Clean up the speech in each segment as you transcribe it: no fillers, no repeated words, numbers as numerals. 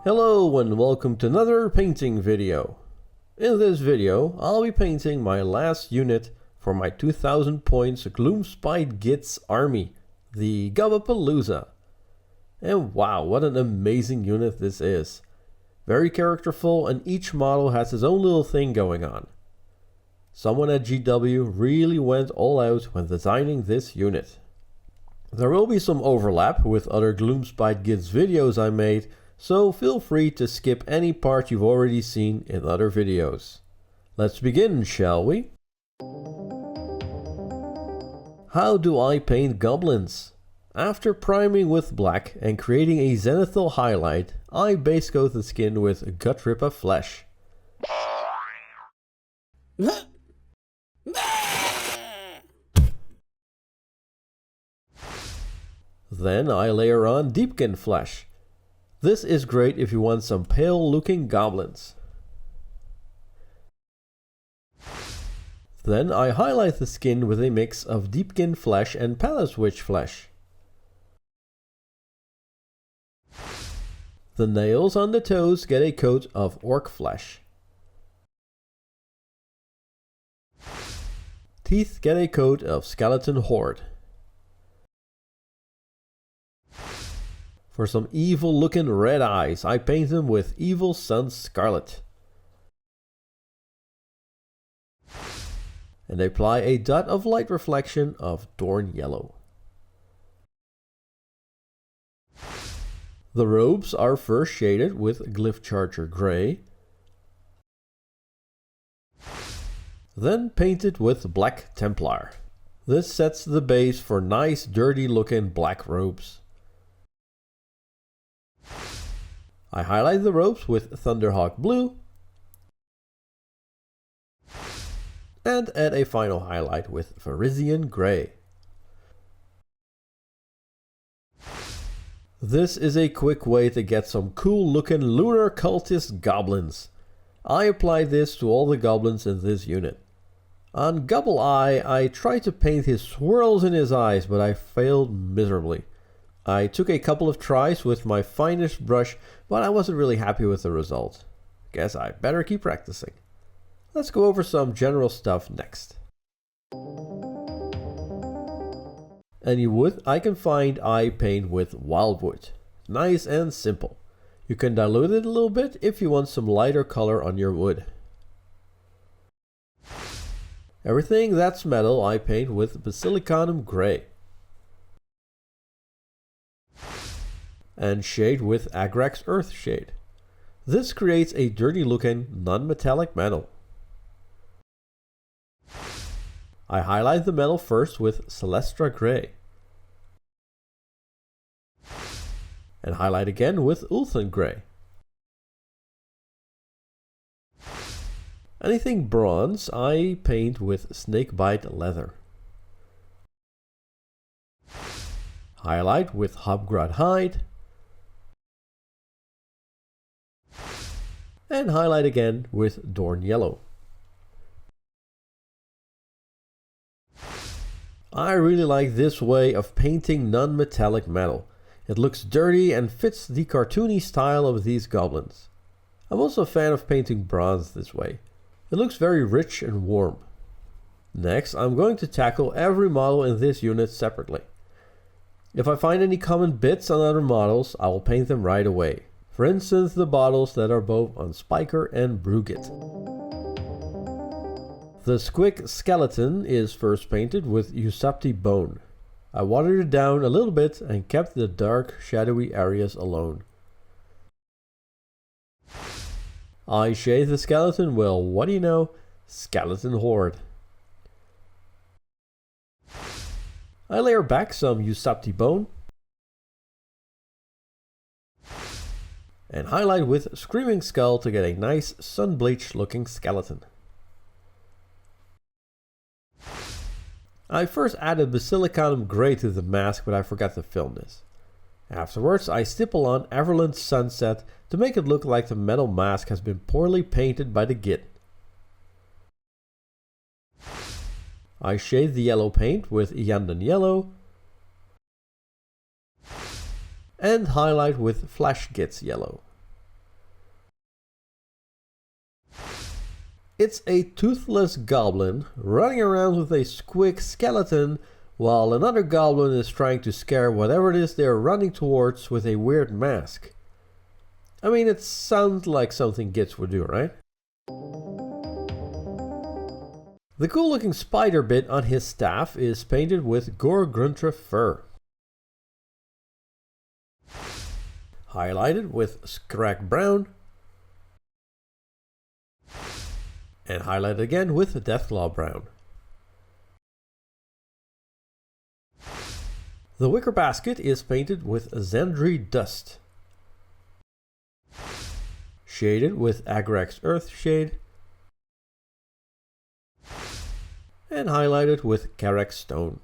Hello and welcome to another painting video. In this video I'll be painting my last unit for my 2000 points Gloomspite Gitz army, the Gobbapalooza. And wow, what an amazing unit this is. Very characterful, and each model has its own little thing going on. Someone at GW really went all out when designing this unit. There will be some overlap with other Gloomspite Gitz videos I made, so feel free to skip any part you've already seen in other videos. Let's begin, shall we? How do I paint goblins? After priming with black and creating a zenithal highlight, I base coat the skin with Druchii Flesh. Then I layer on Deepkin Flesh. This is great if you want some pale looking goblins. Then I highlight the skin with a mix of Deepkin Flesh and Palace Witch Flesh. The nails on the toes get a coat of Orc Flesh. Teeth get a coat of Skeleton Horde. For some evil looking red eyes, I paint them with Evil Sunz Scarlet. And apply a dot of light reflection of Dorn Yellow. The robes are first shaded with Glyph Grey. Then painted with Black Templar. This sets the base for nice dirty looking black robes. I highlight the robes with Thunderhawk Blue and add a final highlight with Fenrisian Grey. This is a quick way to get some cool looking lunar cultist goblins. I applied this to all the goblins in this unit. On Gobbapalooza, I tried to paint his swirls in his eyes, but I failed miserably. I took a couple of tries with my finest brush, but I wasn't really happy with the result. Guess I better keep practicing. Let's go over some general stuff next. Any wood I can find I paint with wildwood. Nice and simple. You can dilute it a little bit if you want some lighter color on your wood. Everything that's metal I paint with Basilicanum Grey. And shade with Agrax Earthshade. This creates a dirty looking non-metallic metal. I highlight the metal first with Celestra Grey. And highlight again with Aethermatic Grey. Anything bronze I paint with Snakebite Leather. Highlight with Hobgrot Hide. And highlight again with Dorn Yellow. I really like this way of painting non-metallic metal. It looks dirty and fits the cartoony style of these goblins. I'm also a fan of painting bronze this way. It looks very rich and warm. Next, I'm going to tackle every model in this unit separately. If I find any common bits on other models, I will paint them right away. For instance, the bottles that are both on Spiker and Brewgit. The Squig skeleton is first painted with Ushabti Bone. I watered it down a little bit and kept the dark, shadowy areas alone. I shade the skeleton, well, what do you know? Skeleton Horde. I layer back some Ushabti Bone. And highlight with Screaming Skull to get a nice sun-bleached looking skeleton. I first added Basilicanum Grey to the mask, but I forgot to film this. Afterwards, I stipple on Averland Sunset to make it look like the metal mask has been poorly painted by the Git. I shade the yellow paint with Abaddon Yellow and highlight with Flash Gitz Yellow. It's a toothless goblin running around with a squig skeleton while another goblin is trying to scare whatever it is they're running towards with a weird mask. I mean, it sounds like something Gitz would do, right? The cool looking spider bit on his staff is painted with Gorguntra fur. Highlighted with Scrag Brown. And highlighted again with Deathclaw Brown. The wicker basket is painted with Zandri Dust. Shaded with Agrax Earthshade. And highlighted with Carroburg Stone.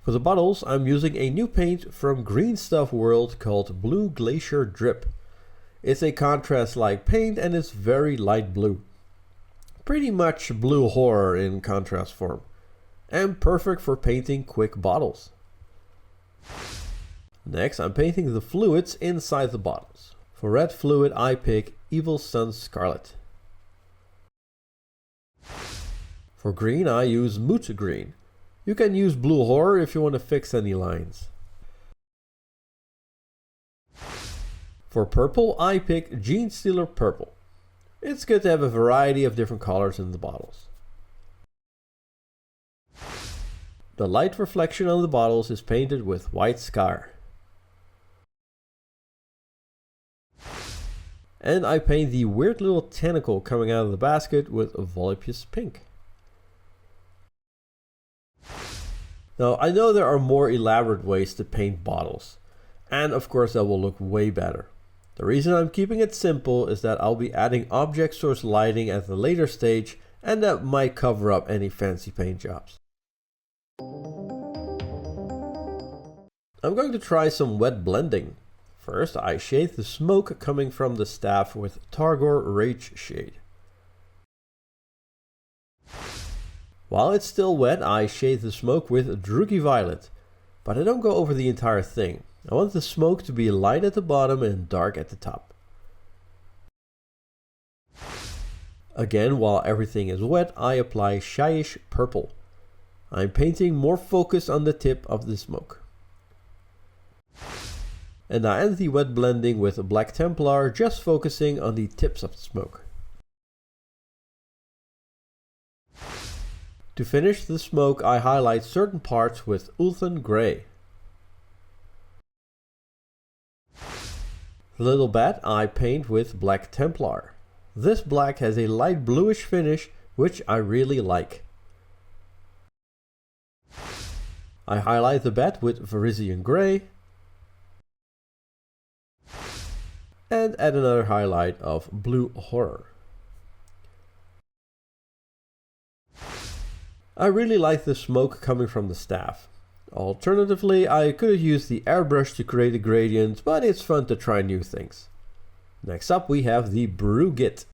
For the bottles, I'm using a new paint from Greenstuff World called Blue Glacier Drip. It's a contrast-like paint and it's very light blue. Pretty much blue horror in contrast form. And perfect for painting quick bottles. Next, I'm painting the fluids inside the bottles. For red fluid, I pick Evil Sunz Scarlet. For green, I use Moot Green. You can use Blue Horror if you want to fix any lines. For purple, I pick Genestealer Purple. It's good to have a variety of different colors in the bottles. The light reflection on the bottles is painted with White Scar. And I paint the weird little tentacle coming out of the basket with Voluptuous Pink. Now, I know there are more elaborate ways to paint bottles, and of course that will look way better. The reason I'm keeping it simple is that I'll be adding object source lighting at the later stage, and that might cover up any fancy paint jobs. I'm going to try some wet blending. First, I shade the smoke coming from the staff with Targor Rage Shade. While it's still wet, I shade the smoke with Druchii Violet, but I don't go over the entire thing. I want the smoke to be light at the bottom and dark at the top. Again, while everything is wet, I apply Shyish Purple. I'm painting more focus on the tip of the smoke. And I end the wet blending with Black Templar, just focusing on the tips of the smoke. To finish the smoke, I highlight certain parts with Abaddon Grey. The little bat I paint with Black Templar. This black has a light bluish finish, which I really like. I highlight the bat with Fenrisian Grey. And add another highlight of Blue Horror. I really like the smoke coming from the staff. Alternatively, I could have used the airbrush to create a gradient, but it's fun to try new things. Next up we have the Brewgit.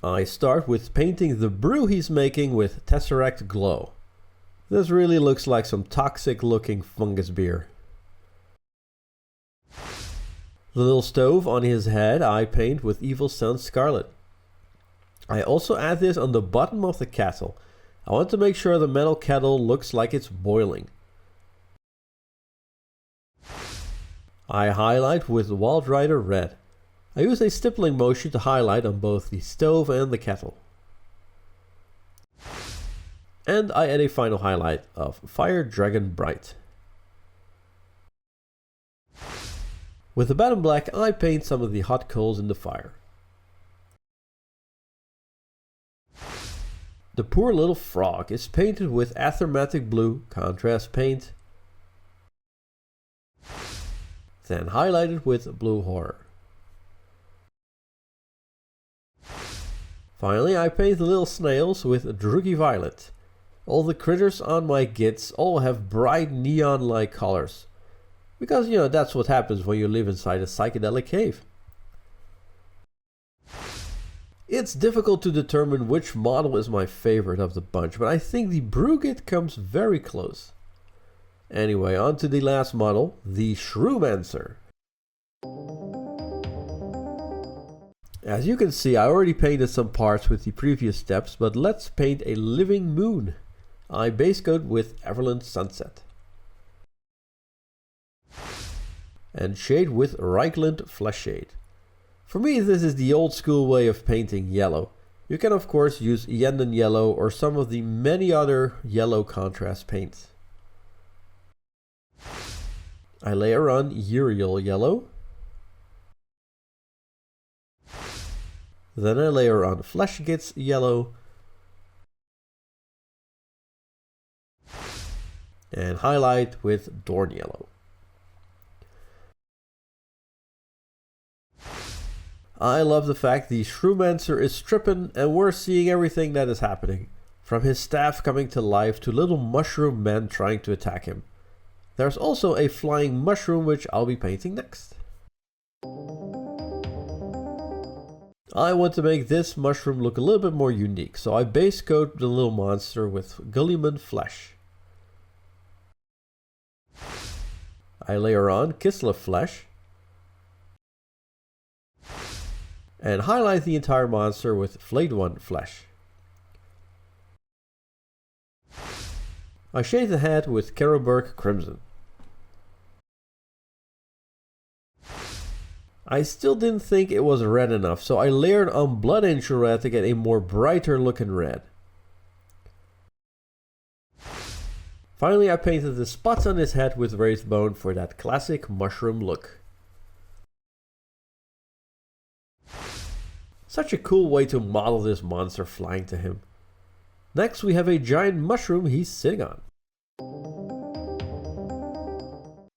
I start with painting the brew he's making with Tesseract Glow. This really looks like some toxic looking fungus beer. The little stove on his head I paint with Evil Sunz Scarlet. I also add this on the bottom of the kettle. I want to make sure the metal kettle looks like it's boiling. I highlight with Wild Rider Red. I use a stippling motion to highlight on both the stove and the kettle. And I add a final highlight of Fire Dragon Bright. With Abaddon Black, I paint some of the hot coals in the fire. The poor little frog is painted with Aethermatic Blue contrast paint, then highlighted with Blue Horror. Finally, I paint the little snails with Druchii Violet. All the critters on my Gitz all have bright neon-like colors. Because, you know, that's what happens when you live inside a psychedelic cave. It's difficult to determine which model is my favorite of the bunch, but I think the Brewgit comes very close. Anyway, on to the last model, the Shroomancer. As you can see, I already painted some parts with the previous steps, but let's paint a living moon. I base coat with Averland Sunset. And shade with Reichland Flesh Shade. For me, this is the old school way of painting yellow. You can of course use Yenden Yellow or some of the many other yellow contrast paints. I layer on Uriel Yellow. Then I layer on Flesh Gitz Yellow. And highlight with Dorn Yellow. I love the fact the Shroomancer is stripping and we're seeing everything that is happening. From his staff coming to life to little mushroom men trying to attack him. There's also a flying mushroom which I'll be painting next. I want to make this mushroom look a little bit more unique, so I base coat the little monster with Deepkin Flesh. I layer on Deathclaw Flesh. And highlight the entire monster with Flayed One Flesh. I shade the head with Carroburg Crimson. I still didn't think it was red enough, so I layered on Blood Angel Red to get a more brighter looking red. Finally, I painted the spots on his head with raised bone for that classic mushroom look. Such a cool way to model this monster flying to him. Next we have a giant mushroom he's sitting on.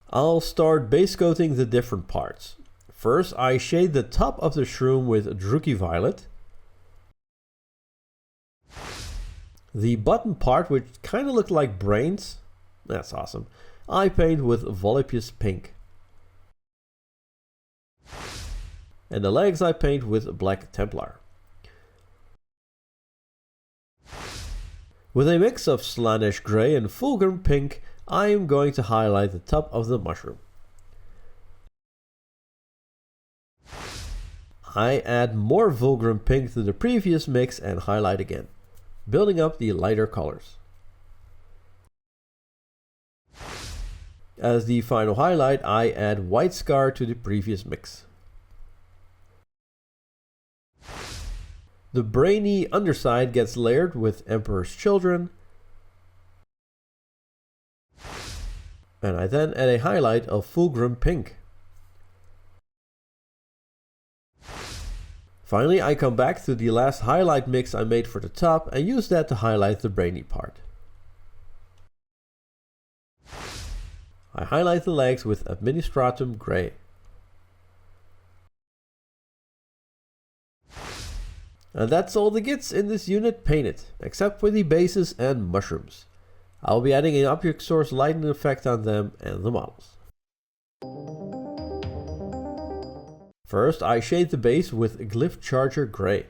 I'll start base coating the different parts. First I shade the top of the shroom with Druchii Violet. The bottom part, which kind of looked like brains, that's awesome, I paint with Volupus Pink. And the legs I paint with Black Templar. With a mix of Slaanesh Grey and Fulgrim Pink, I am going to highlight the top of the mushroom. I add more Fulgrim Pink to the previous mix and highlight again, building up the lighter colors. As the final highlight, I add White Scar to the previous mix. The brainy underside gets layered with Emperor's Children. And I then add a highlight of Fulgrim Pink. Finally, I come back to the last highlight mix I made for the top and use that to highlight the brainy part. I highlight the legs with Administratum Grey. And that's all the Gitz in this unit painted, except for the bases and mushrooms. I'll be adding an object source lighting effect on them and the models. First, I shade the base with Glyph Charger Grey.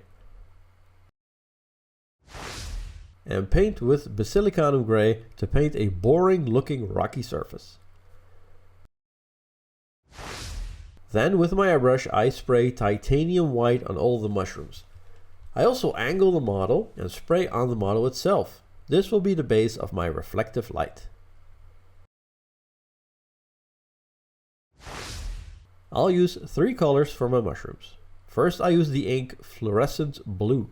And paint with Basilicanum Grey to paint a boring looking rocky surface. Then with my airbrush I spray titanium white on all the mushrooms. I also angle the model and spray on the model itself. This will be the base of my reflective light. I'll use 3 colors for my mushrooms. First I use the ink Fluorescent Blue.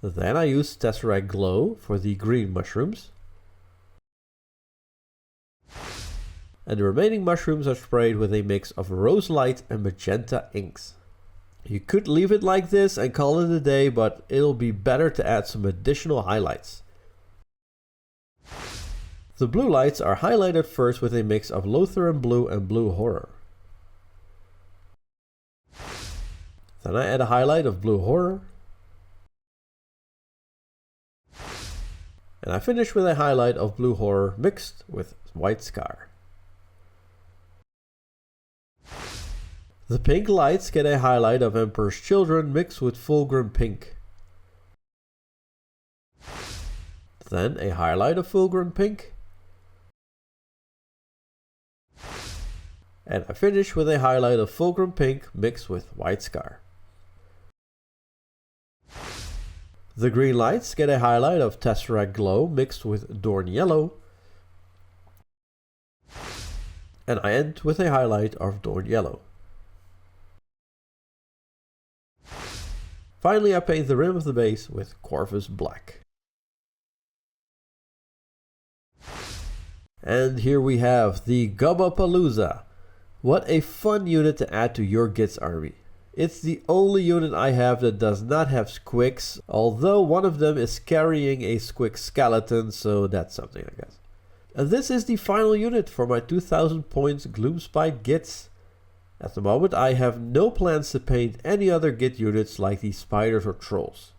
Then I use Tesseract Glow for the green mushrooms. And the remaining mushrooms are sprayed with a mix of Rose Light and Magenta inks. You could leave it like this and call it a day, but it'll be better to add some additional highlights. The blue lights are highlighted first with a mix of Lothran Blue and Blue Horror. Then I add a highlight of Blue Horror. And I finish with a highlight of Blue Horror mixed with White Scar. The pink lights get a highlight of Emperor's Children mixed with Fulgrim Pink. Then a highlight of Fulgrim Pink. And I finish with a highlight of Fulgrim Pink mixed with White Scar. The green lights get a highlight of Tesseract Glow mixed with Dorn Yellow. And I end with a highlight of Dorn Yellow. Finally, I paint the rim of the base with Corvus Black. And here we have the Gobbapalooza. What a fun unit to add to your Gitz army. It's the only unit I have that does not have squicks, although one of them is carrying a squick skeleton, so that's something I guess. And this is the final unit for my 2000 points Gloomspite Gitz. At the moment I have no plans to paint any other Git units like the spiders or trolls.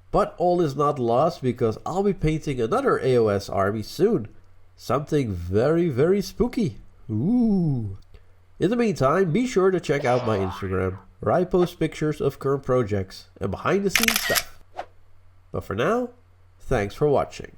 But all is not lost because I'll be painting another AOS army soon. Something very spooky. Ooh. In the meantime, be sure to check out my Instagram, where I post pictures of current projects and behind the scenes stuff. But for now, thanks for watching.